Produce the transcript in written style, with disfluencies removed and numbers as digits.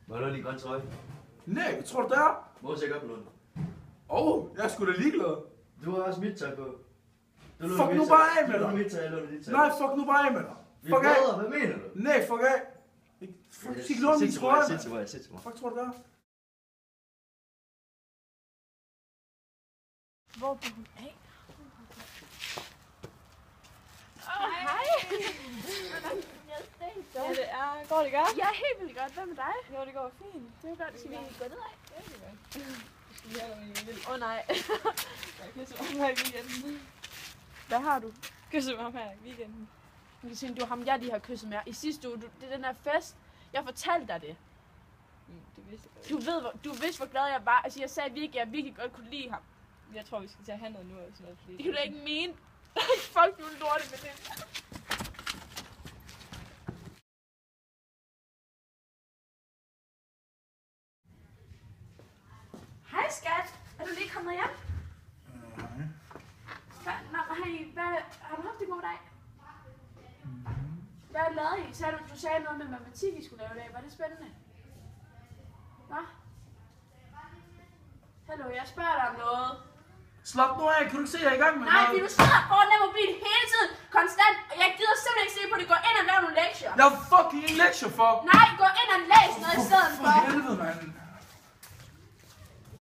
Må du lige grøn trøje? Nej, hvad tror du der? Hvor ser godt på noget? Jeg er sgu da ligeglad. Du har også mit tøj på. Fuck nu bare af med dig. Du låner mit tøj, jeg låner dit tøj. Nej, fuck nu bare af med dig. Vi er brødre, hvad mener du? Nej, fuck af. Fuck, du skal ikke låne min trøje. Sæt til mig, sæt til mig. Fuck tror du der? Hvor blev hun af? Hej. Ja, det er. Går det godt? Ja, helt vildt godt. Hvad med dig? Jo, det går fint. Det er godt. Skal vi gå nedad? Ja, det er godt. Du skal lige have noget i vildt. Nej. Jeg kysser ham her i weekenden. Hvad har du? Kysser ham her i weekenden. Christine, det var ham, jeg lige har kysset med. I sidste uge, det er den her fest. Jeg fortalte dig det. Det vidste jeg godt. Du vidste, hvor glad jeg var. Altså, jeg sagde virkelig, at jeg virkelig godt kunne lide ham. Jeg tror, vi skal til at have noget nu. Og sådan noget, fordi Det kan du ikke mene. Fuck, du er lortet med det. Hej, skat. Er du lige kommet hjem? Hvad, har du haft en god dag? Hvad lavede I? Du sagde noget med matematik, I skulle lave i dag. Var det spændende? Hvad? Hallo, jeg spørger dig om noget. Slap nu af, kan du ikke se, jeg er i gang med Nej, noget? fordi du sidder foran den mobil hele tiden, konstant, og jeg gider simpelthen ikke se på det. Gå ind og lav nogle lektier. Jeg har fucking en lektie for. Nej, gå ind og læs noget i stedet For for. helvede, mand.